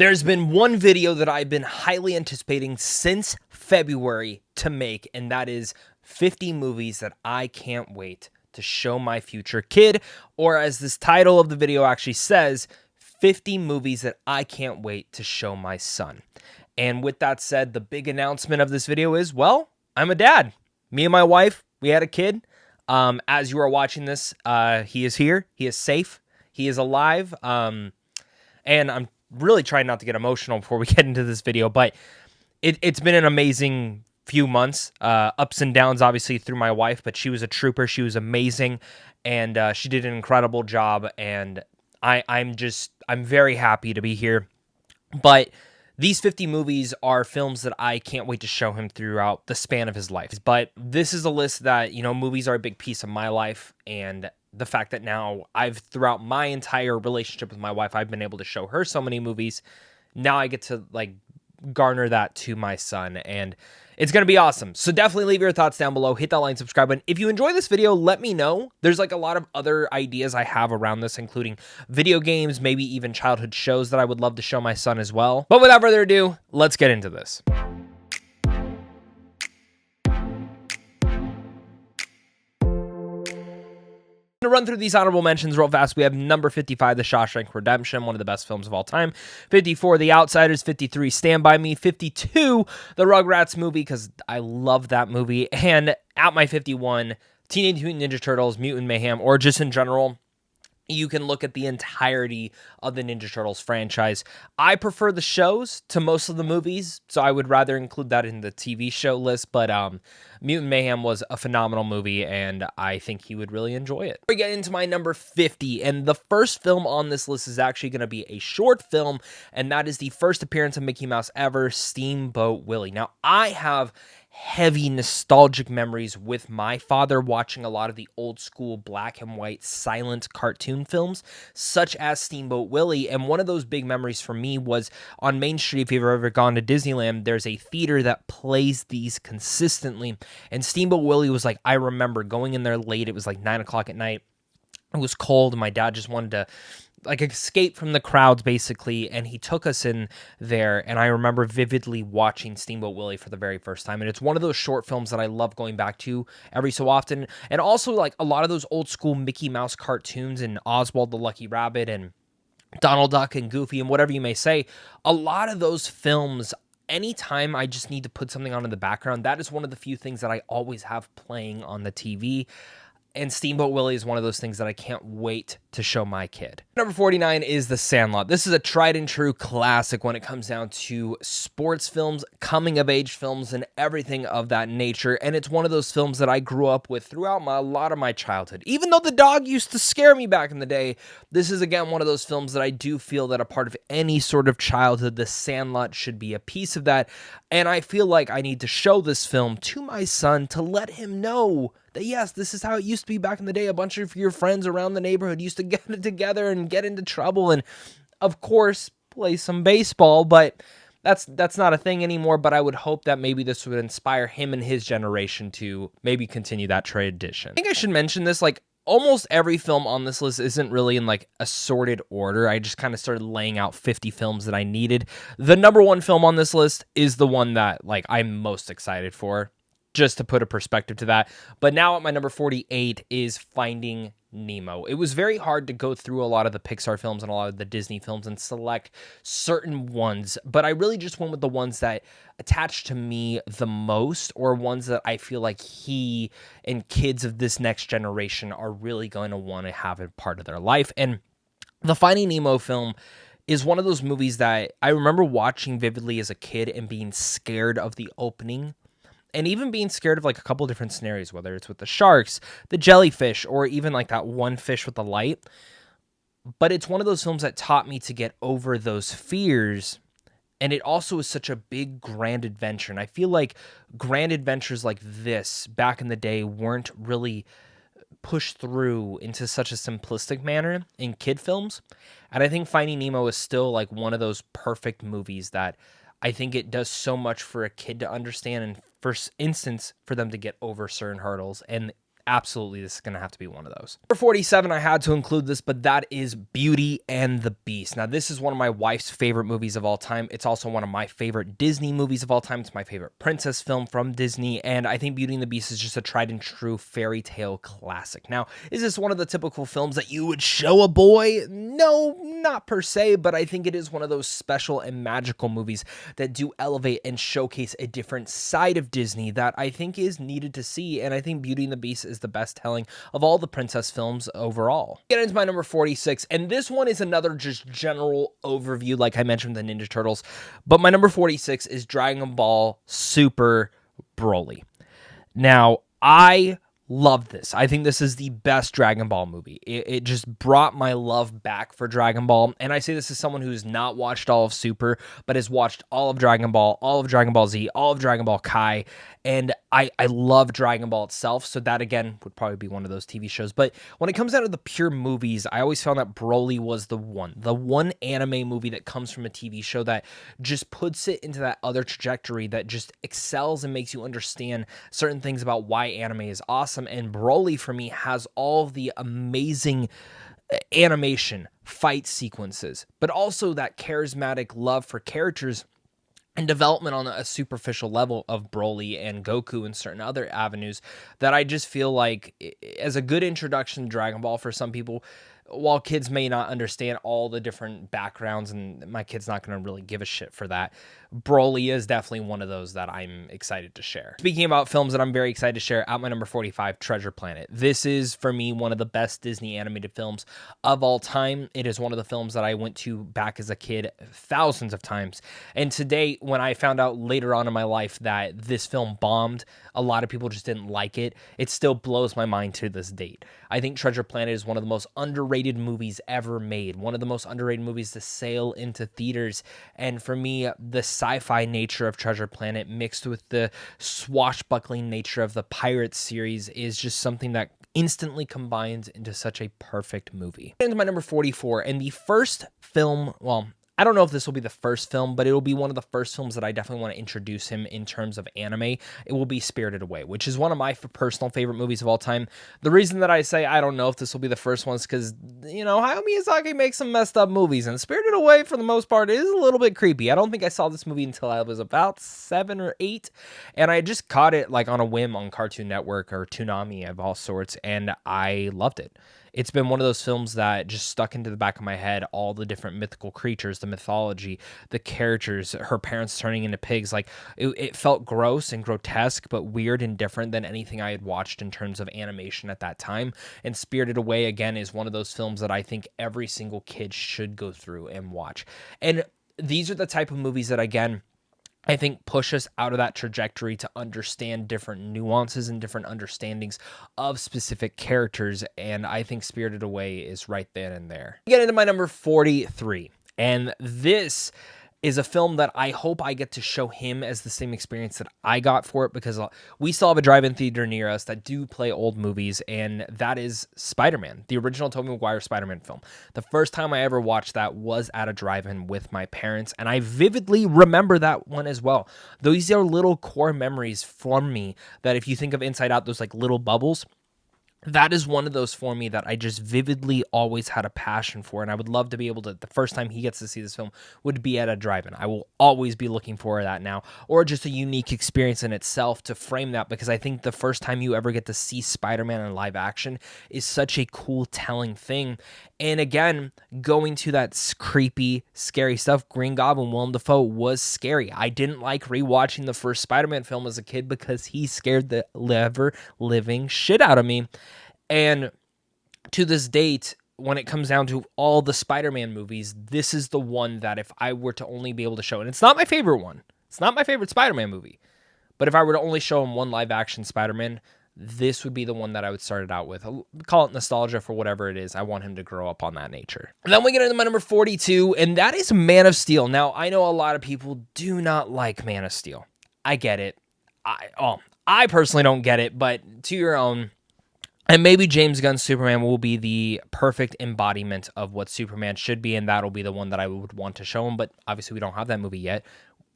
There's been one video that I've been highly anticipating since February to make, and that is 50 movies that I can't wait to show my future kid, or as this title of the video actually says, 50 movies that I can't wait to show my son. And with that said, the big announcement of this video is, well, I'm a dad. Me and my wife, we had a kid. As you are watching this, he is here. He is safe. He is alive. And I'm really trying not to get emotional before we get into this video, but it's been an amazing few months, ups and downs, obviously, through my wife, but she was a trooper. She was amazing, and she did an incredible job, and I'm very happy to be here. But these 50 movies are films that I can't wait to show him throughout the span of his life. But this is a list that, movies are a big piece of my life, and the fact that now throughout my entire relationship with my wife, I've been able to show her so many movies. Now I get to garner that to my son, and it's going to be awesome. So definitely leave your thoughts down below. Hit that like and subscribe button. If you enjoy this video, let me know. There's a lot of other ideas I have around this, including video games, maybe even childhood shows that I would love to show my son as well. But without further ado, let's get into this. To run through these honorable mentions real fast, we have number 55, The Shawshank Redemption, one of the best films of all time. 54, The Outsiders. 53, Stand By Me. 52, the Rugrats movie, because I love that movie. And at my 51, Teenage Mutant Ninja Turtles, Mutant Mayhem, or just in general, you can look at the entirety of the Ninja Turtles franchise. I prefer the shows to most of the movies, so I would rather include that in the TV show list, but Mutant Mayhem was a phenomenal movie, and I think he would really enjoy it. We get into my number 50, and the first film on this list is actually going to be a short film, and that is the first appearance of Mickey Mouse ever, Steamboat Willie. Now, I have heavy nostalgic memories with my father watching a lot of the old school black and white silent cartoon films, such as Steamboat Willie. And one of those big memories for me was on Main Street. If you've ever gone to Disneyland, there's a theater that plays these consistently. And Steamboat Willie was I remember going in there late. It was 9 o'clock at night. It was cold, and my dad just wanted to escape from the crowds, basically, and he took us in there, and I remember vividly watching Steamboat Willie for the very first time, and it's one of those short films that I love going back to every so often, and also, a lot of those old-school Mickey Mouse cartoons and Oswald the Lucky Rabbit and Donald Duck and Goofy and whatever you may say, a lot of those films, anytime I just need to put something on in the background, that is one of the few things that I always have playing on the TV. And Steamboat Willie is one of those things that I can't wait to show my kid. Number 49 is The Sandlot. This is a tried and true classic when it comes down to sports films, coming of age films, and everything of that nature. And it's one of those films that I grew up with throughout a lot of my childhood. Even though the dog used to scare me back in the day, this is again one of those films that I do feel that a part of any sort of childhood, The Sandlot should be a piece of that. And I feel like I need to show this film to my son to let him know that, yes, this is how it used to be back in the day. A bunch of your friends around the neighborhood used to get it together and get into trouble and, of course, play some baseball, but that's not a thing anymore. But I would hope that maybe this would inspire him and his generation to maybe continue that tradition. I think I should mention this, almost every film on this list isn't really in a sorted order. I just kind of started laying out 50 films that I needed. The number one film on this list is the one that I'm most excited for, just to put a perspective to that. But now at my number 48 is Finding Nemo. It was very hard to go through a lot of the Pixar films and a lot of the Disney films and select certain ones, but I really just went with the ones that attached to me the most, or ones that I feel like he and kids of this next generation are really going to want to have a part of their life. And the Finding Nemo film is one of those movies that I remember watching vividly as a kid and being scared of the opening, and even being scared of a couple different scenarios, whether it's with the sharks, the jellyfish, or even that one fish with the light. But it's one of those films that taught me to get over those fears. And it also is such a big, grand adventure. And I feel like grand adventures like this back in the day weren't really pushed through into such a simplistic manner in kid films. And I think Finding Nemo is still one of those perfect movies that I think it does so much for a kid to understand, and for instance, for them to get over certain hurdles. And absolutely this is going to have to be one of those. Number 47, I had to include this, but that is Beauty and the Beast. Now, this is one of my wife's favorite movies of all time. It's also one of my favorite Disney movies of all time. It's my favorite princess film from Disney, and I think Beauty and the Beast is just a tried and true fairy tale classic. Now, is this one of the typical films that you would show a boy? No, not per se, but I think it is one of those special and magical movies that do elevate and showcase a different side of Disney that I think is needed to see, and I think Beauty and the Beast is the best telling of all the princess films overall. Get into my number 46, and this one is another just general overview like I mentioned with the Ninja Turtles, but my number 46 is Dragon Ball Super Broly. Now, I love this. I think this is the best Dragon Ball movie. It just brought my love back for Dragon Ball. And I say this as someone who's not watched all of Super, but has watched all of Dragon Ball, all of Dragon Ball Z, all of Dragon Ball Kai. And I love Dragon Ball itself. So that, again, would probably be one of those TV shows. But when it comes down to the pure movies, I always found that Broly was the one anime movie that comes from a TV show that just puts it into that other trajectory that just excels and makes you understand certain things about why anime is awesome. And Broly, for me, has all of the amazing animation, fight sequences, but also that charismatic love for characters and development on a superficial level of Broly and Goku and certain other avenues that I just feel like as a good introduction to Dragon Ball for some people, while kids may not understand all the different backgrounds, and my kid's not going to really give a shit for that, Broly is definitely one of those that I'm excited to share. Speaking about films that I'm very excited to share, at my number 45, Treasure Planet. This is, for me, one of the best Disney animated films of all time. It is one of the films that I went to back as a kid thousands of times. And today, when I found out later on in my life that this film bombed, a lot of people just didn't like it, it still blows my mind to this date. I think Treasure Planet is one of the most underrated movies ever made, one of the most underrated movies to sail into theaters. And for me, the sci-fi nature of Treasure Planet mixed with the swashbuckling nature of the Pirates series is just something that instantly combines into such a perfect movie. Into my number 44, and the first film, well, I don't know if this will be the first film, but it will be one of the first films that I definitely want to introduce him in terms of anime. It will be Spirited Away, which is one of my personal favorite movies of all time. The reason that I say I don't know if this will be the first one is because, you know, Hayao Miyazaki makes some messed up movies, and Spirited Away, for the most part, is a little bit creepy. I don't think I saw this movie until I was about 7 or 8, and I just caught it like on a whim on Cartoon Network or Toonami of all sorts, and I loved it. It's been one of those films that just stuck into the back of my head, all the different mythical creatures, the mythology, the characters, her parents turning into pigs. Like, it felt gross and grotesque, but weird and different than anything I had watched in terms of animation at that time. And Spirited Away, again, is one of those films that I think every single kid should go through and watch. And these are the type of movies that, again, I think push us out of that trajectory to understand different nuances and different understandings of specific characters, and I think Spirited Away is right then and there. Get into my number 43, and this is a film that I hope I get to show him as the same experience that I got for it, because we still have a drive-in theater near us that do play old movies, and that is Spider-Man, the original Tobey Maguire Spider-Man film. The first time I ever watched that was at a drive-in with my parents, and I vividly remember that one as well. These are little core memories for me that if you think of Inside Out, those like little bubbles, that is one of those for me that I just vividly always had a passion for, and I would love to be able to, the first time he gets to see this film would be at a drive-in. I will always be looking for that now, or just a unique experience in itself to frame that, because I think the first time you ever get to see Spider-Man in live action is such a cool, telling thing. And again, going to that creepy, scary stuff, Green Goblin, Willem Dafoe was scary. I didn't like rewatching the first Spider-Man film as a kid because he scared the ever-living shit out of me. And to this date, when it comes down to all the Spider-Man movies, this is the one that if I were to only be able to show, and it's not my favorite one, it's not my favorite Spider-Man movie, but if I were to only show him one live-action Spider-Man, this would be the one that I would start it out with. I'll call it nostalgia for whatever it is. I want him to grow up on that nature. And then we get into my number 42, and that is Man of Steel. Now, I know a lot of people do not like Man of Steel. I get it. I personally don't get it, but to your own. And maybe James Gunn's Superman will be the perfect embodiment of what Superman should be, and that'll be the one that I would want to show him. But obviously, we don't have that movie yet.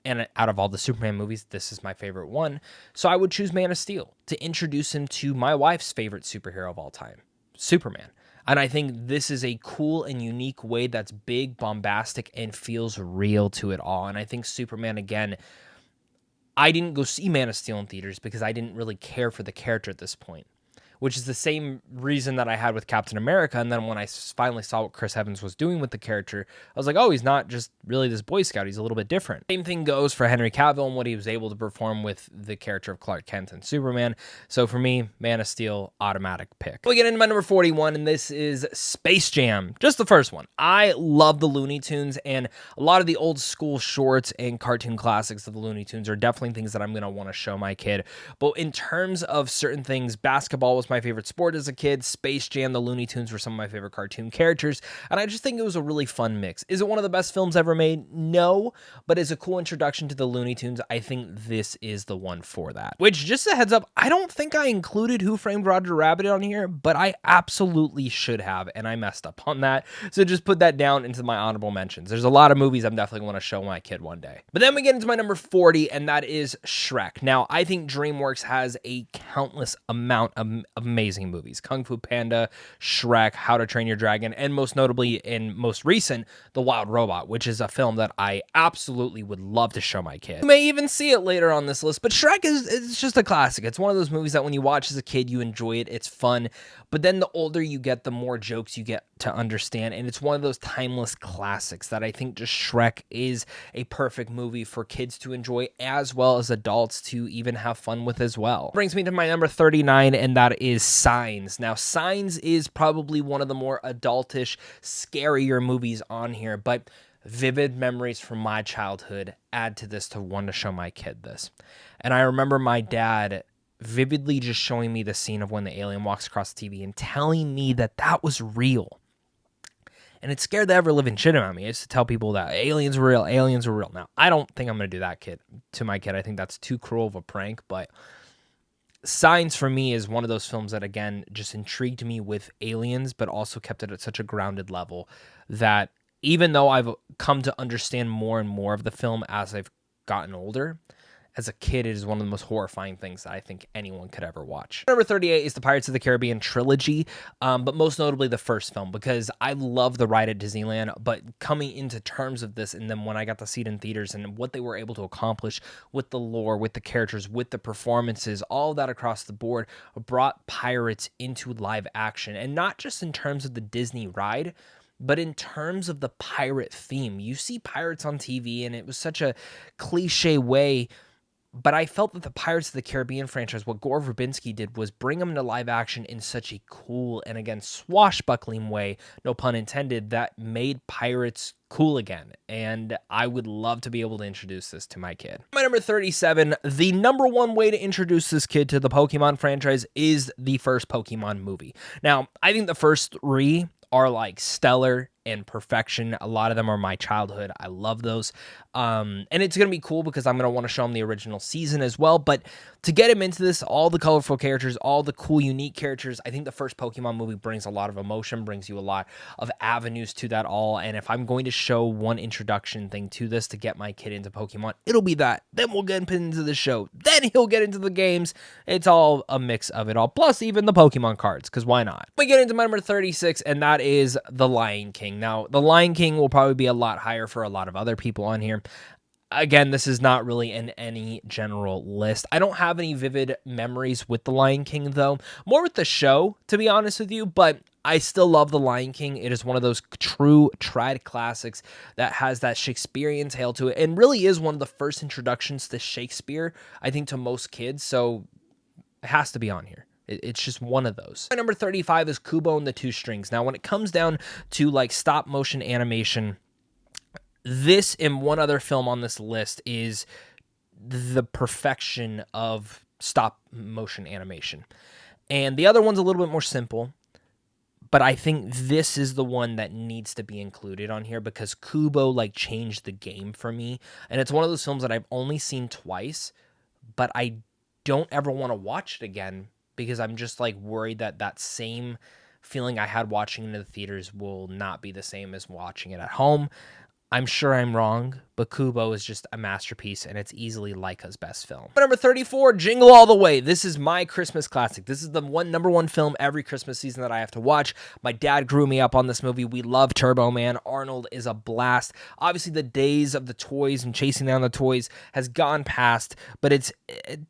And out of all the Superman movies, this is my favorite one. So I would choose Man of Steel to introduce him to my wife's favorite superhero of all time, Superman. And I think this is a cool and unique way that's big, bombastic, and feels real to it all. And I think Superman, again, I didn't go see Man of Steel in theaters because I didn't really care for the character at this point, which is the same reason that I had with Captain America. And then when I finally saw what Chris Evans was doing with the character, I was like, oh, he's not just really this Boy Scout. He's a little bit different. Same thing goes for Henry Cavill and what he was able to perform with the character of Clark Kent and Superman. So for me, Man of Steel, automatic pick. We get into my number 41, and this is Space Jam. Just the first one. I love the Looney Tunes, and a lot of the old school shorts and cartoon classics of the Looney Tunes are definitely things that I'm going to want to show my kid. But in terms of certain things, basketball was my favorite sport as a kid. Space Jam, the Looney Tunes were some of my favorite cartoon characters, and I just think it was a really fun mix. Is it one of the best films ever made? No, but as a cool introduction to the Looney Tunes, I think this is the one for that. Which, just a heads up, I don't think I included Who Framed Roger Rabbit on here, but I absolutely should have, and I messed up on that. So just put that down into my honorable mentions. There's a lot of movies I'm definitely going to show my kid one day. But then we get into my number 40, and that is Shrek. Now, I think DreamWorks has a countless amount of amazing movies. Kung Fu Panda, Shrek, How to Train Your Dragon, and most notably and most recent, The Wild Robot, which is a film that I absolutely would love to show my kid. You may even see it later on this list, but Shrek is just a classic. It's one of those movies that when you watch as a kid, you enjoy it. It's fun. But then the older you get, the more jokes you get to understand. And it's one of those timeless classics that I think just Shrek is a perfect movie for kids to enjoy as well as adults to even have fun with as well. Brings me to my number 39, and that is Signs. Now, Signs is probably one of the more adultish, scarier movies on here, but vivid memories from my childhood add to this to want to show my kid this. And I remember my dad vividly just showing me the scene of when the alien walks across the TV and telling me that that was real. And it scared the ever-living shit out of me. I used to tell people that aliens were real, aliens were real. Now, I don't think I'm going to do that to my kid. I think that's too cruel of a prank, but Signs for me is one of those films that, again, just intrigued me with aliens, but also kept it at such a grounded level that even though I've come to understand more and more of the film as I've gotten older, as a kid, it is one of the most horrifying things that I think anyone could ever watch. Number 38 is the Pirates of the Caribbean trilogy, but most notably the first film, because I love the ride at Disneyland, but coming into terms of this, and then when I got to see it in theaters and what they were able to accomplish with the lore, with the characters, with the performances, all that across the board brought pirates into live action, and not just in terms of the Disney ride, but in terms of the pirate theme. You see pirates on TV, and it was such a cliche way. But I felt that the Pirates of the Caribbean franchise, what Gore Verbinski did was bring them to live action in such a cool and, again, swashbuckling way, no pun intended, that made pirates cool again. And I would love to be able to introduce this to my kid. My number 37, the number one way to introduce this kid to the Pokemon franchise is the first Pokemon movie. Now, I think the first three are like stellar and perfection. A lot of them are my childhood. I love those. And it's going to be cool because I'm going to want to show him the original season as well. But to get him into this, all the colorful characters, all the cool, unique characters, I think the first Pokemon movie brings a lot of emotion, brings you a lot of avenues to that all. And if I'm going to show one introduction thing to this to get my kid into Pokemon, it'll be that. Then we'll get into the show. Then he'll get into the games. It's all a mix of it all. Plus even the Pokemon cards, because why not? We get into my number 36, and that is The Lion King. Now, The Lion King will probably be a lot higher for a lot of other people on here. Again, this is not really in any general list. I don't have any vivid memories with The Lion King, though. More with the show, to be honest with you, but I still love The Lion King. It is one of those true tried classics that has that Shakespearean tale to it, and really is one of the first introductions to Shakespeare, I think, to most kids, so it has to be on here. It's just one of those. My number 35 is Kubo and the Two Strings. Now, when it comes down to like stop motion animation, this and one other film on this list is the perfection of stop motion animation. And the other one's a little bit more simple, but I think this is the one that needs to be included on here because Kubo like changed the game for me. And it's one of those films that I've only seen twice, but I don't ever want to watch it again because I'm just like worried that that same feeling I had watching it in the theaters will not be the same as watching it at home. I'm sure I'm wrong, but Kubo is just a masterpiece, and it's easily Laika's best film. Number 34, Jingle All the Way. This is my Christmas classic. This is the number one film every Christmas season that I have to watch. My dad grew me up on this movie. We love Turbo Man. Arnold is a blast. Obviously, the days of the toys and chasing down the toys has gone past, but it's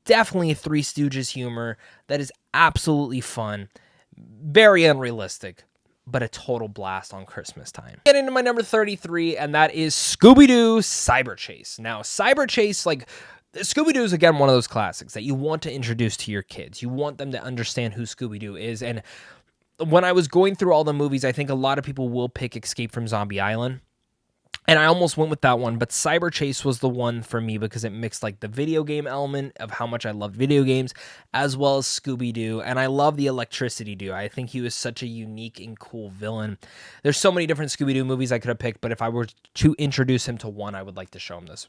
definitely Three Stooges humor that is absolutely fun. Very unrealistic, but a total blast on Christmas time. Get into my number 33, and that is Scooby-Doo Cyber Chase. Now, Cyber Chase, like, Scooby-Doo is, again, one of those classics that you want to introduce to your kids. You want them to understand who Scooby-Doo is, and when I was going through all the movies, I think a lot of people will pick Escape from Zombie Island. And I almost went with that one, but Cyber Chase was the one for me because it mixed like the video game element of how much I love video games, as well as Scooby-Doo, and I love the Electricity Doo. I think he was such a unique and cool villain. There's so many different Scooby-Doo movies I could have picked, but if I were to introduce him to one, I would like to show him this.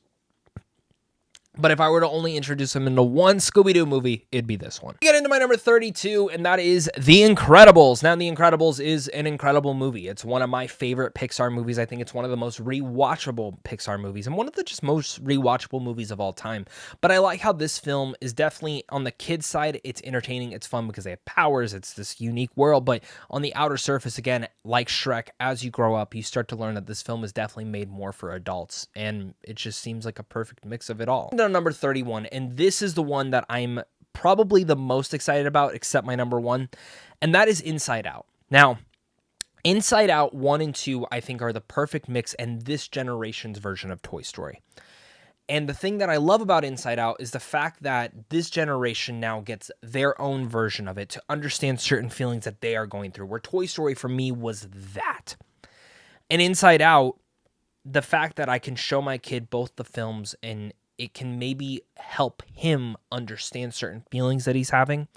But if I were to only introduce him into one Scooby-Doo movie, it'd be this one. I get into my number 32, and that is The Incredibles. Now, The Incredibles is an incredible movie. It's one of my favorite Pixar movies. I think it's one of the most rewatchable Pixar movies and one of the just most rewatchable movies of all time. But I like how this film is definitely, on the kids' side, it's entertaining, it's fun because they have powers, it's this unique world. But on the outer surface, again, like Shrek, as you grow up, you start to learn that this film is definitely made more for adults. And it just seems like a perfect mix of it all. Number 31, and this is the one that I'm probably the most excited about, except my number one, and that is Inside Out. Now, Inside Out 1 and 2, I think, are the perfect mix and this generation's version of Toy Story. And the thing that I love about Inside Out is the fact that this generation now gets their own version of it to understand certain feelings that they are going through, where Toy Story for me was that. And Inside Out, the fact that I can show my kid both the films and it can maybe help him understand certain feelings that he's having,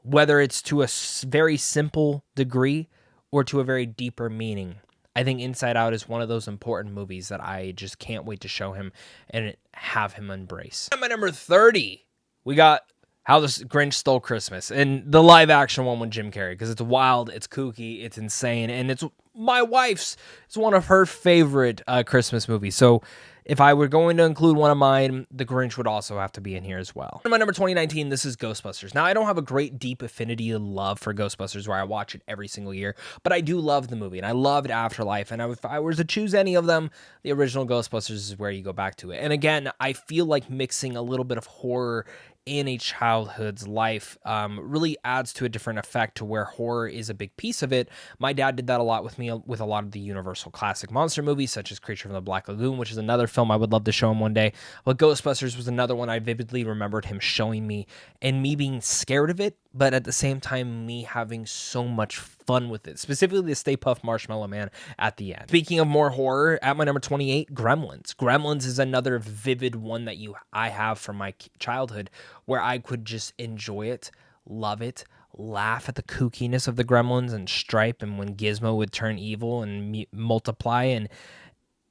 whether it's to a very simple degree or to a very deeper meaning. I think Inside Out is one of those important movies that I just can't wait to show him and have him embrace. At my number 30, we got How the Grinch Stole Christmas, and the live action one with Jim Carrey, because it's wild, it's kooky, it's insane, and it's one of her favorite Christmas movies. So if I were going to include one of mine, The Grinch would also have to be in here as well. In my number 2019, this is Ghostbusters. Now, I don't have a great deep affinity and love for Ghostbusters where I watch it every single year, but I do love the movie, and I loved Afterlife, and if I were to choose any of them, the original Ghostbusters is where you go back to it. And again, I feel like mixing a little bit of horror in a childhood's life really adds to a different effect to where horror is a big piece of it. My dad did that a lot with me with a lot of the Universal classic monster movies, such as Creature from the Black Lagoon, which is another film I would love to show him one day. But Ghostbusters was another one I vividly remembered him showing me and me being scared of it, but at the same time, me having so much fun with it, specifically the Stay Puft Marshmallow Man at the end. Speaking of more horror, at my number 28, Gremlins. Gremlins is another vivid one that I have from my childhood where I could just enjoy it, love it, laugh at the kookiness of the Gremlins and Stripe and when Gizmo would turn evil and multiply, and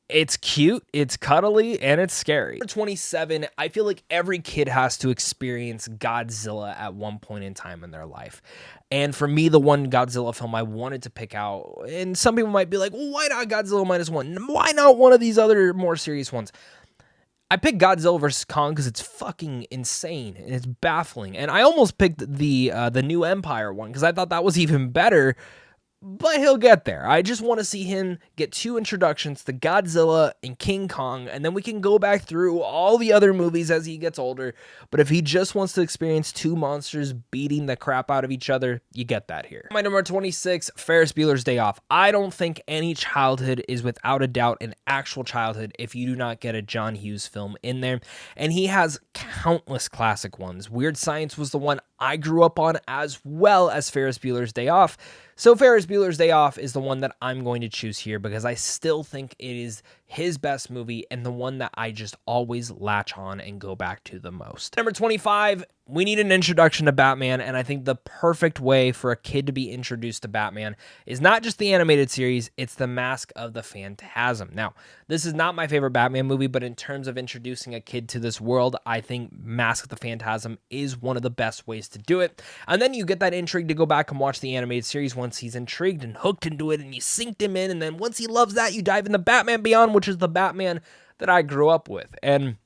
it's cute, it's cuddly, and it's scary. Number 27, I feel like every kid has to experience Godzilla at one point in time in their life. And for me, the one Godzilla film I wanted to pick out, and some people might be like, well, why not Godzilla -1? Why not one of these other more serious ones? I picked Godzilla vs. Kong because it's fucking insane and it's baffling. And I almost picked the New Empire one because I thought that was even better. But he'll get there. I just want to see him get 2 introductions to Godzilla and King Kong, and then we can go back through all the other movies as he gets older. But if he just wants to experience 2 monsters beating the crap out of each other, you get that here. My number 26, Ferris Bueller's Day Off. I don't think any childhood is without a doubt an actual childhood if you do not get a John Hughes film in there. And he has countless classic ones. Weird Science was the one I grew up on, as well as Ferris Bueller's Day Off. So Ferris Bueller's Day Off is the one that I'm going to choose here because I still think it is his best movie and the one that I just always latch on and go back to the most. Number 25, we need an introduction to Batman, and I think the perfect way for a kid to be introduced to Batman is not just the animated series, it's the Mask of the Phantasm. Now, this is not my favorite Batman movie, but in terms of introducing a kid to this world, I think Mask of the Phantasm is one of the best ways to do it. And then you get that intrigue to go back and watch the animated series once he's intrigued and hooked into it, and you synced him in, and then once he loves that, you dive into Batman Beyond, which is the Batman that I grew up with. And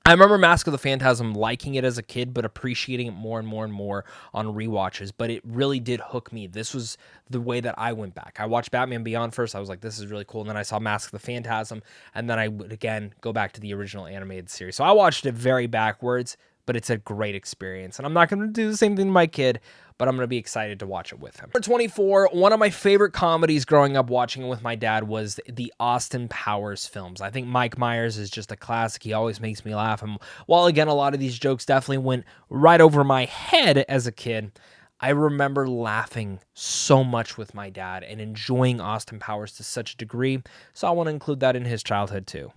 I remember Mask of the Phantasm liking it as a kid, but appreciating it more and more and more on rewatches. But it really did hook me. This was the way that I went back. I watched Batman Beyond first. I was like, this is really cool. And then I saw Mask of the Phantasm. And then I would, again, go back to the original animated series. So I watched it very backwards, but it's a great experience. And I'm not going to do the same thing to my kid, but I'm going to be excited to watch it with him. Number 24, one of my favorite comedies growing up watching it with my dad was the Austin Powers films. I think Mike Myers is just a classic. He always makes me laugh. And while, again, a lot of these jokes definitely went right over my head as a kid, I remember laughing so much with my dad and enjoying Austin Powers to such a degree. So I want to include that in his childhood too.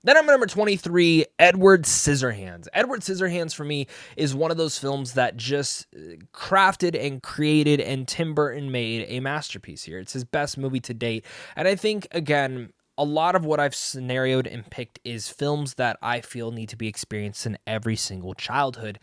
Then I'm at number 23, Edward Scissorhands. Edward Scissorhands for me is one of those films that just crafted and created, and Tim Burton made a masterpiece here. It's his best movie to date. And I think, again, a lot of what I've scenarioed and picked is films that I feel need to be experienced in every single childhood.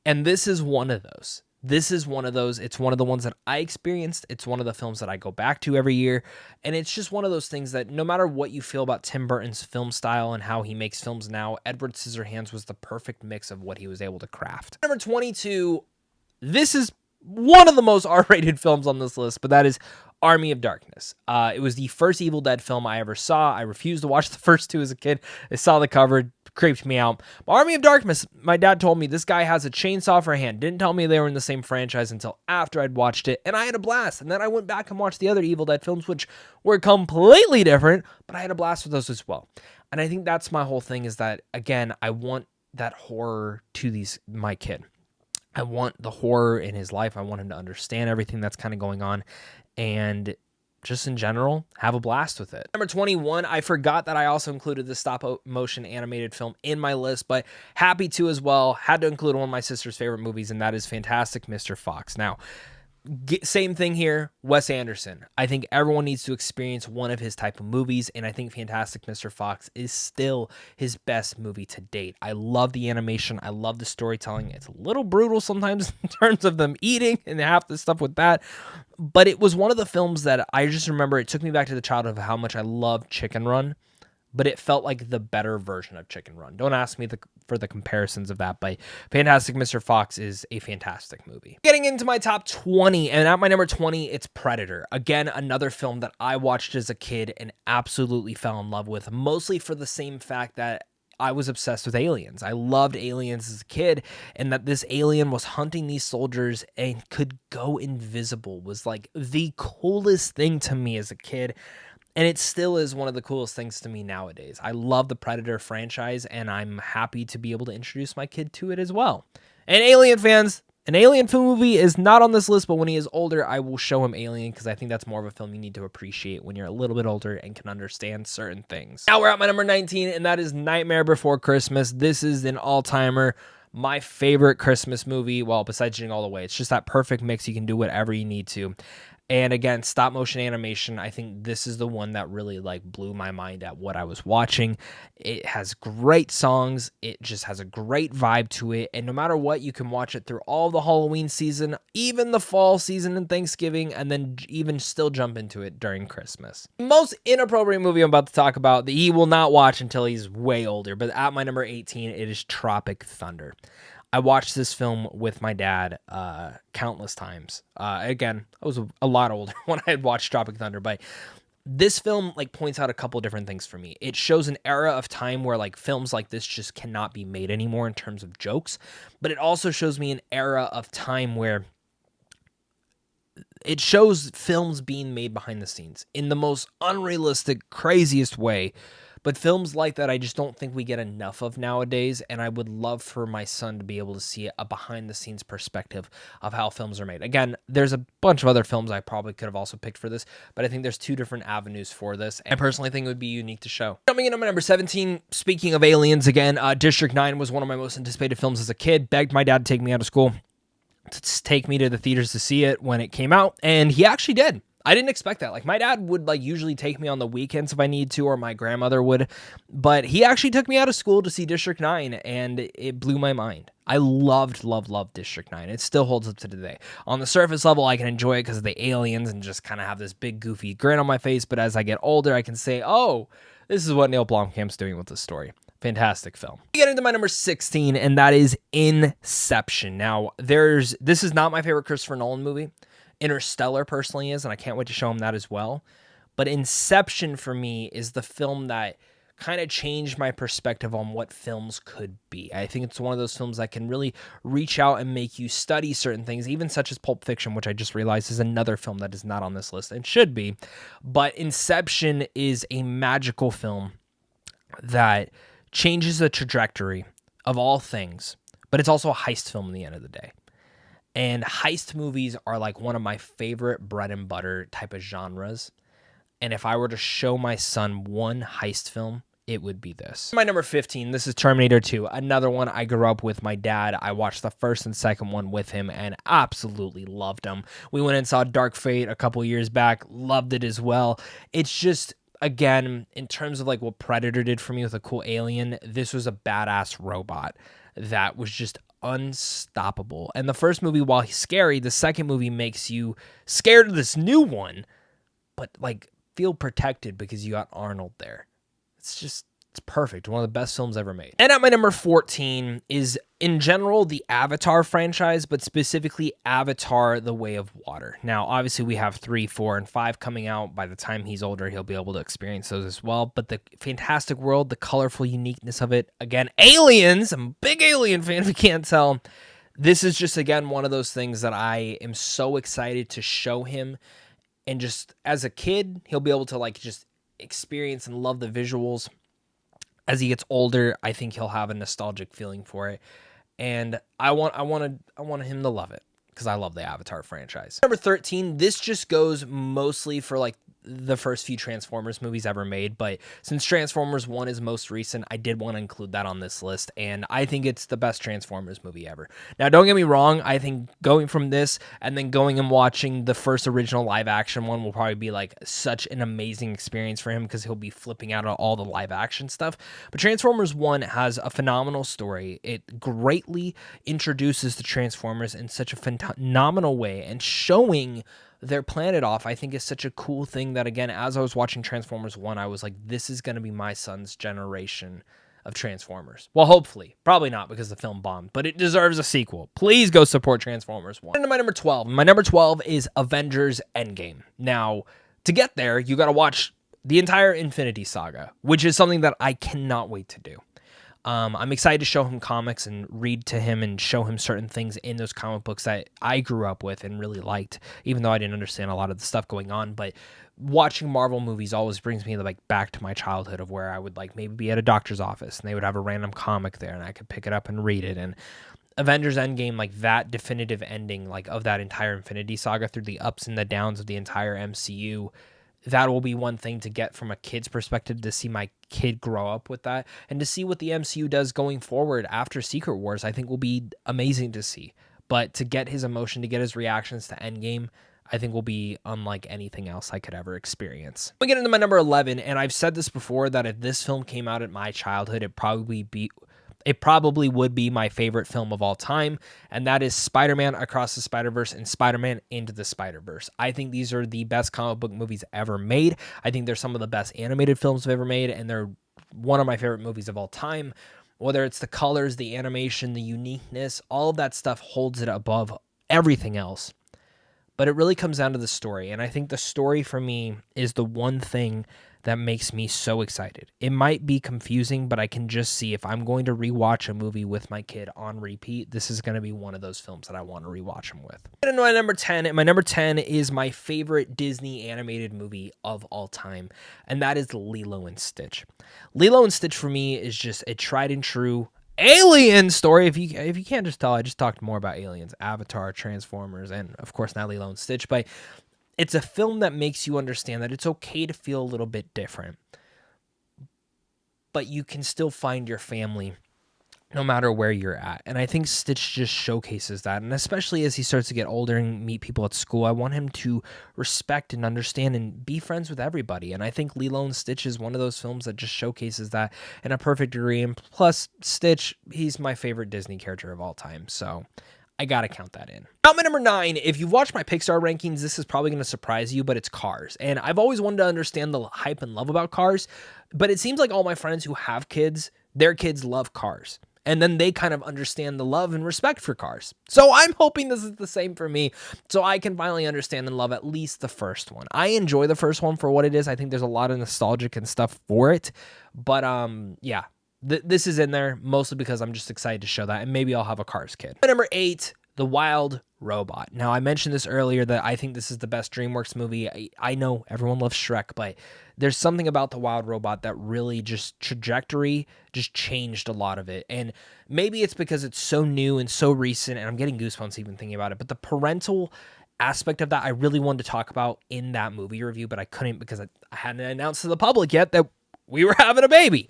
And this is one of those. This is one of those. It's one of the ones that I experienced. It's one of the films that I go back to every year. And it's just one of those things that no matter what you feel about Tim Burton's film style and how he makes films now, Edward Scissorhands was the perfect mix of what he was able to craft. Number 22, this is one of the most R-rated films on this list, but that is Army of Darkness. It was the first Evil Dead film I ever saw. I refused to watch the first two as a kid. I saw the cover, creeped me out. But Army of Darkness, my dad told me this guy has a chainsaw for a hand. Didn't tell me they were in the same franchise until after I'd watched it, and I had a blast. And then I went back and watched the other Evil Dead films, which were completely different, but I had a blast with those as well. And I think that's my whole thing is that, again, I want that horror to my kid. I want the horror in his life. I want him to understand everything that's kind of going on and just in general, have a blast with it. Number 21, I forgot that I also included the stop-motion animated film in my list, but happy to as well. Had to include one of my sister's favorite movies, and that is Fantastic Mr. Fox. Now, same thing here, Wes Anderson. I think everyone needs to experience one of his type of movies, and I think Fantastic Mr. Fox is still his best movie to date. I love the animation. I love the storytelling. It's a little brutal sometimes in terms of them eating and half the stuff with that, but it was one of the films that I just remember it took me back to the childhood of how much I loved Chicken Run, but it felt like the better version of Chicken Run. Don't ask me for the comparisons of that, but Fantastic Mr. Fox is a fantastic movie. Getting into my top 20, and at my number 20, it's Predator. Again, another film that I watched as a kid and absolutely fell in love with, mostly for the same fact that I was obsessed with aliens. I loved aliens as a kid, and that this alien was hunting these soldiers and could go invisible was like the coolest thing to me as a kid. And it still is one of the coolest things to me nowadays. I love the Predator franchise, and I'm happy to be able to introduce my kid to it as well. And Alien fans, an Alien film movie is not on this list, but when he is older, I will show him Alien because I think that's more of a film you need to appreciate when you're a little bit older and can understand certain things. Now we're at my number 19, and that is Nightmare Before Christmas. This is an all-timer. My favorite Christmas movie, well, besides Jingle All the Way. It's just that perfect mix. You can do whatever you need to. And again, stop motion animation, I think this is the one that really blew my mind at what I was watching. It has great songs. It just has a great vibe to it. And no matter what, you can watch it through all the Halloween season, even the fall season and Thanksgiving, and then even still jump into it during Christmas. Most inappropriate movie I'm about to talk about that he will not watch until he's way older. But at my number 18, it is Tropic Thunder. I watched this film with my dad countless times. Again, I was a lot older when I had watched Tropic Thunder, but this film points out a couple different things for me. It shows an era of time where films like this just cannot be made anymore in terms of jokes, but it also shows me an era of time where it shows films being made behind the scenes in the most unrealistic, craziest way, But films like that, I just don't think we get enough of nowadays, and I would love for my son to be able to see a behind-the-scenes perspective of how films are made. Again, there's a bunch of other films I probably could have also picked for this, but I think there's two different avenues for this, and I personally think it would be unique to show. Jumping into my number 17, speaking of aliens again, District 9 was one of my most anticipated films as a kid. Begged my dad to take me out of school to take me to the theaters to see it when it came out, and he actually did. I didn't expect that. Like, my dad would usually take me on the weekends if I need to, or my grandmother would, but he actually took me out of school to see District 9, and it blew my mind. I loved District 9. It still holds up to today. On the surface level, I can enjoy it because of the aliens and just kind of have this big goofy grin on my face, but as I get older, I can say, oh, this is what Neil Blomkamp's doing with this story. Fantastic film. We get into my number 16, and that is Inception. Now, this is not my favorite Christopher Nolan movie. Interstellar personally is, and I can't wait to show him that as well. But Inception for me is the film that kind of changed my perspective on what films could be. I think it's one of those films that can really reach out and make you study certain things, even such as Pulp Fiction, which I just realized is another film that is not on this list and should be. But Inception is a magical film that changes the trajectory of all things, but it's also a heist film at the end of the day. And heist movies are like one of my favorite bread and butter type of genres. And if I were to show my son one heist film, it would be this. My number 15, this is Terminator 2, another one I grew up with my dad. I watched the first and second one with him and absolutely loved them. We went and saw Dark Fate a couple years back, loved it as well. It's just, again, in terms of like what Predator did for me with a cool alien, this was a badass robot that was just unstoppable. And the first movie, while he's scary, the second movie makes you scared of this new one, but like feel protected because you got Arnold there. It's perfect. One of the best films ever made. And at my number 14 is, in general, the Avatar franchise, but specifically Avatar: The Way of Water. Now, obviously, we have 3, 4, and 5 coming out. By the time he's older, he'll be able to experience those as well. But the fantastic world, the colorful uniqueness of it. Again, aliens. I'm a big alien fan, if you can't tell. This is just, again, one of those things that I am so excited to show him. And just as a kid, he'll be able to like just experience and love the visuals. As he gets older, I think he'll have a nostalgic feeling for it, and I want him to love it because I love the Avatar franchise. Number 13, this just goes mostly for like the first few Transformers movies ever made, but since Transformers 1 is most recent, I did want to include that on this list, and I think it's the best Transformers movie ever. Now, don't get me wrong, I think going from this and then going and watching the first original live action one will probably be like such an amazing experience for him because he'll be flipping out on all the live action stuff. But Transformers 1 has a phenomenal story. It greatly introduces the Transformers in such a phenomenal way, and showing their planet off, I think, is such a cool thing that, again, as I was watching Transformers 1, I was like, this is going to be my son's generation of Transformers. Well, hopefully. Probably not because the film bombed, but it deserves a sequel. Please go support Transformers 1. And my number 12. My number 12 is Avengers Endgame. Now, to get there, you got to watch the entire Infinity Saga, which is something that I cannot wait to do. I'm excited to show him comics and read to him and show him certain things in those comic books that I grew up with and really liked, even though I didn't understand a lot of the stuff going on. But watching Marvel movies always brings me like back to my childhood of where I would like maybe be at a doctor's office and they would have a random comic there and I could pick it up and read it. And Avengers Endgame, like that definitive ending like of that entire Infinity Saga through the ups and the downs of the entire MCU, that will be one thing to get from a kid's perspective, to see my kid grow up with that and to see what the MCU does going forward after Secret Wars, I think will be amazing to see. But to get his emotion, to get his reactions to Endgame, I think will be unlike anything else I could ever experience. We get into my number 11, and I've said this before that if this film came out at my childhood, it probably would be my favorite film of all time, and that is Spider-Man Across the Spider-Verse and Spider-Man Into the Spider-Verse. I think these are the best comic book movies ever made. I think they're some of the best animated films I've ever made, and they're one of my favorite movies of all time. Whether it's the colors, the animation, the uniqueness, all of that stuff holds it above everything else. But it really comes down to the story, and I think the story for me is the one thing that makes me so excited. It might be confusing, but I can just see if I'm going to rewatch a movie with my kid on repeat, this is going to be one of those films that I want to rewatch them with. And my number 10, and my number 10 is my favorite Disney animated movie of all time, and that is Lilo and Stitch. Lilo and Stitch for me is just a tried and true alien story. If you can't just tell, I just talked more about aliens, Avatar, Transformers, and of course now Lilo and Stitch, but it's a film that makes you understand that it's okay to feel a little bit different, but you can still find your family no matter where you're at. And I think Stitch just showcases that. And especially as he starts to get older and meet people at school, I want him to respect and understand and be friends with everybody. And I think Lilo and Stitch is one of those films that just showcases that in a perfect degree. And plus, Stitch, he's my favorite Disney character of all time. So I gotta count that in. Now, my number 9, if you watch my Pixar rankings, this is probably gonna surprise you, but it's Cars. And I've always wanted to understand the hype and love about Cars, but it seems like all my friends who have kids, their kids love Cars. And then they kind of understand the love and respect for Cars. So I'm hoping this is the same for me, so I can finally understand and love at least the first one. I enjoy the first one for what it is. I think there's a lot of nostalgic and stuff for it, but yeah. This is in there mostly because I'm just excited to show that, and maybe I'll have a Cars kid. Number 8, The Wild Robot. Now, I mentioned this earlier that I think this is the best DreamWorks movie. I know everyone loves Shrek, but there's something about The Wild Robot that really just changed a lot of it. And maybe it's because it's so new and so recent, and I'm getting goosebumps even thinking about it, but the parental aspect of that I really wanted to talk about in that movie review, but I couldn't because I hadn't announced to the public yet that we were having a baby.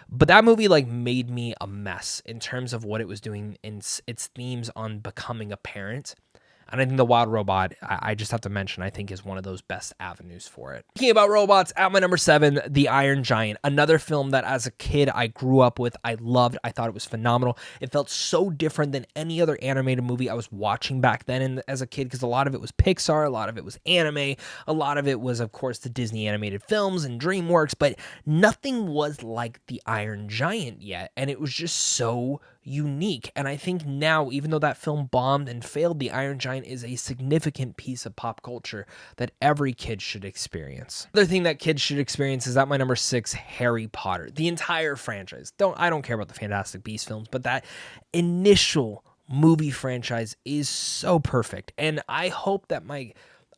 But that movie made me a mess in terms of what it was doing in its themes on becoming a parent. And I think The Wild Robot, I just have to mention, I think is one of those best avenues for it. Speaking about robots, at my number 7, The Iron Giant. Another film that as a kid I grew up with, I loved. I thought it was phenomenal. It felt so different than any other animated movie I was watching back then as a kid, because a lot of it was Pixar, a lot of it was anime, a lot of it was, of course, the Disney animated films and DreamWorks, but nothing was like The Iron Giant yet. And it was just so unique. And I think now, even though that film bombed and failed, The Iron Giant is a significant piece of pop culture that every kid should experience. Another thing that kids should experience is at my number 6, Harry Potter. The entire franchise. I don't care about the Fantastic Beasts films, but that initial movie franchise is so perfect. And I hope that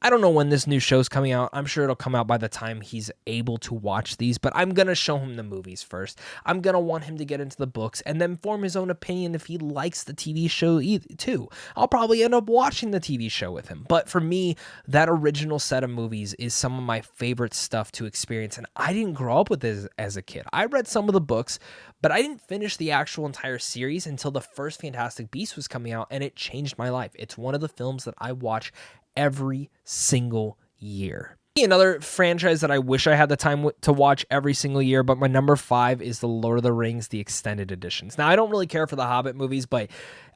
I don't know when this new show's coming out. I'm sure it'll come out by the time he's able to watch these, but I'm going to show him the movies first. I'm going to want him to get into the books and then form his own opinion if he likes the TV show too. I'll probably end up watching the TV show with him. But for me, that original set of movies is some of my favorite stuff to experience. And I didn't grow up with this as a kid. I read some of the books, but I didn't finish the actual entire series until the first Fantastic Beasts was coming out, and it changed my life. It's one of the films that I watch every single year. Another franchise that I wish I had the time to watch every single year, but my number 5 is The Lord of the Rings, the extended editions. Now, I don't really care for the Hobbit movies, but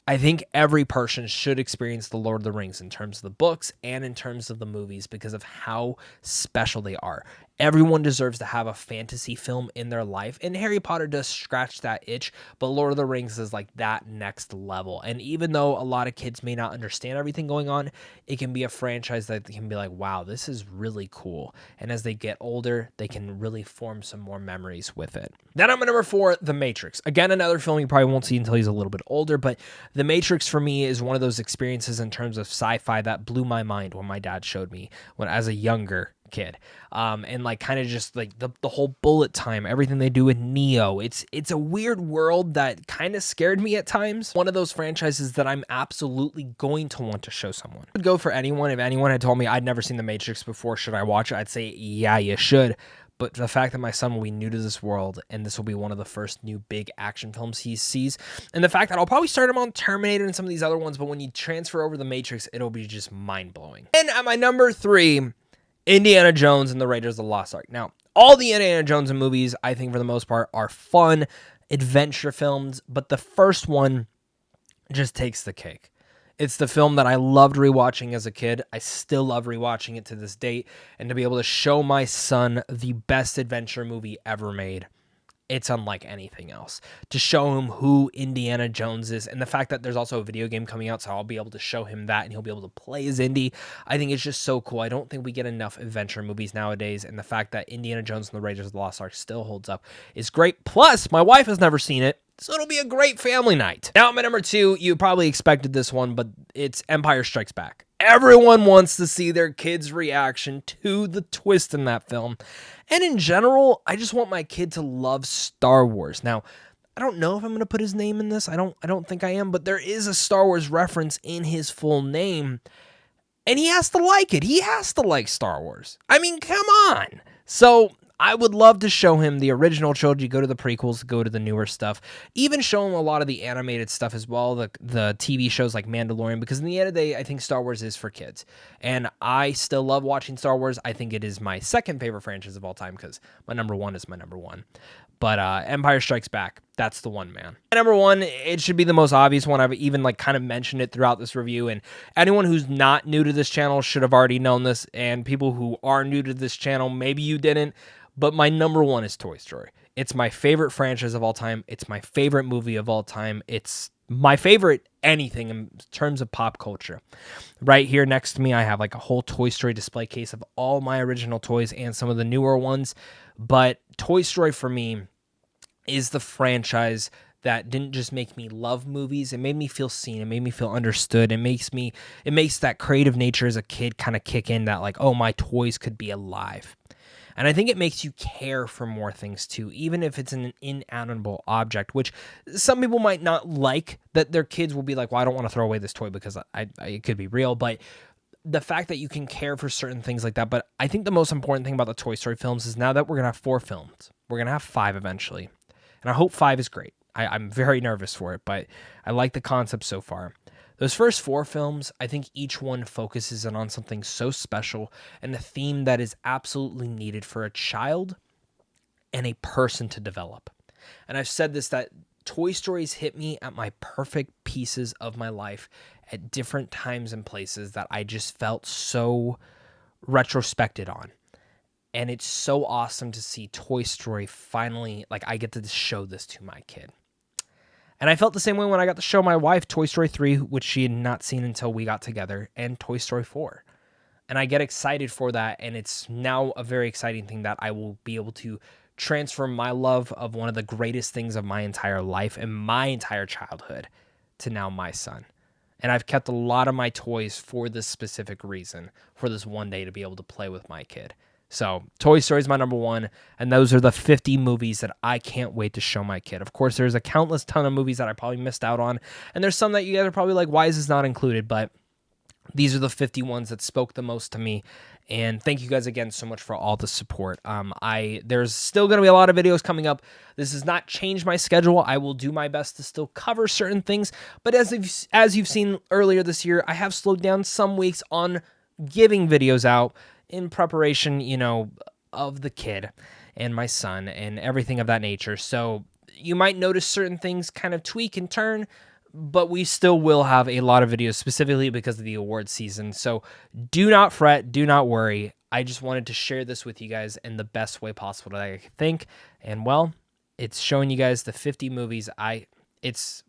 I think every person should experience The Lord of the Rings in terms of the books and in terms of the movies because of how special they are. Everyone deserves to have a fantasy film in their life, and Harry Potter does scratch that itch, but Lord of the Rings is like that next level. And even though a lot of kids may not understand everything going on, it can be a franchise that can be like, wow, this is really cool. And as they get older, they can really form some more memories with it. Then I'm at number 4, The Matrix. Again, another film you probably won't see until he's a little bit older, but The Matrix for me is one of those experiences in terms of sci-fi that blew my mind when my dad showed me when as a younger kid. And kind of just the whole bullet time, everything they do with Neo. It's a weird world that kind of scared me at times. One of those franchises that I'm absolutely going to want to show someone. I would go for anyone. If anyone had told me I'd never seen The Matrix before, should I watch it? I'd say, yeah, you should. But the fact that my son will be new to this world, and this will be one of the first new big action films he sees, and the fact that I'll probably start him on Terminator and some of these other ones, but when you transfer over The Matrix, it'll be just mind-blowing. And at my number 3, Indiana Jones and the Raiders of the Lost Ark. Now, all the Indiana Jones movies, I think for the most part, are fun adventure films, but the first one just takes the cake. It's the film that I loved rewatching as a kid. I still love rewatching it to this date, and to be able to show my son the best adventure movie ever made, it's unlike anything else. To show him who Indiana Jones is, and the fact that there's also a video game coming out, so I'll be able to show him that, and he'll be able to play as Indy. I think it's just so cool. I don't think we get enough adventure movies nowadays, and the fact that Indiana Jones and the Raiders of the Lost Ark still holds up is great. Plus, my wife has never seen it, so it'll be a great family night. Now, my number 2, you probably expected this one, but it's Empire Strikes Back. Everyone wants to see their kids' reaction to the twist in that film. And in general, I just want my kid to love Star Wars. Now, I don't know if I'm going to put his name in this. I don't think I am, but there is a Star Wars reference in his full name, and he has to like it. He has to like Star Wars. I mean, come on. So I would love to show him the original trilogy, go to the prequels, go to the newer stuff, even show him a lot of the animated stuff as well, the TV shows like Mandalorian, because in the end of the day, I think Star Wars is for kids. And I still love watching Star Wars. I think it is my second favorite franchise of all time because my number 1 is my number 1. But Empire Strikes Back, that's the one, man. Number 1, it should be the most obvious one. I've even kind of mentioned it throughout this review, and anyone who's not new to this channel should have already known this, and people who are new to this channel, maybe you didn't, but my number 1 is Toy Story. It's my favorite franchise of all time. It's my favorite movie of all time. It's my favorite anything in terms of pop culture. Right here next to me, I have a whole Toy Story display case of all my original toys and some of the newer ones. But Toy Story for me is the franchise that didn't just make me love movies. It made me feel seen. It made me feel understood. It makes that creative nature as a kid kind of kick in, that oh, my toys could be alive. And I think it makes you care for more things too, even if it's an inanimate object, which some people might not like, that their kids will be like, well, I don't want to throw away this toy because it could be real. But the fact that you can care for certain things like that. But I think the most important thing about the Toy Story films is now that we're going to have 4 films, we're going to have 5 eventually. And I hope 5 is great. I'm very nervous for it, but I like the concept so far. Those first 4 films, I think each one focuses in on something so special and a theme that is absolutely needed for a child and a person to develop. And I've said this, that Toy Stories hit me at my perfect pieces of my life at different times and places that I just felt so retrospected on. And it's so awesome to see Toy Story finally, I get to show this to my kid. And I felt the same way when I got to show my wife Toy Story 3, which she had not seen until we got together, and Toy Story 4. And I get excited for that, and it's now a very exciting thing that I will be able to transfer my love of one of the greatest things of my entire life and my entire childhood to now my son. And I've kept a lot of my toys for this specific reason, for this one day to be able to play with my kid. So Toy Story is my number 1, and those are the 50 movies that I can't wait to show my kid. Of course, there's a countless ton of movies that I probably missed out on, and there's some that you guys are probably like, why is this not included? But these are the 50 ones that spoke the most to me, and thank you guys again so much for all the support. There's still going to be a lot of videos coming up. This has not changed my schedule. I will do my best to still cover certain things, but as you've seen earlier this year, I have slowed down some weeks on giving videos out in preparation, of the kid and my son and everything of that nature. So you might notice certain things kind of tweak and turn, but we still will have a lot of videos specifically because of the award season. So do not fret, do not worry. I just wanted to share this with you guys in the best way possible that I could think. And it's showing you guys the 50 movies it's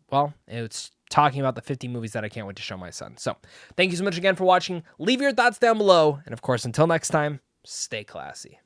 talking about the 50 movies that I can't wait to show my son. So thank you so much again for watching. Leave your thoughts down below. And of course, until next time, stay classy.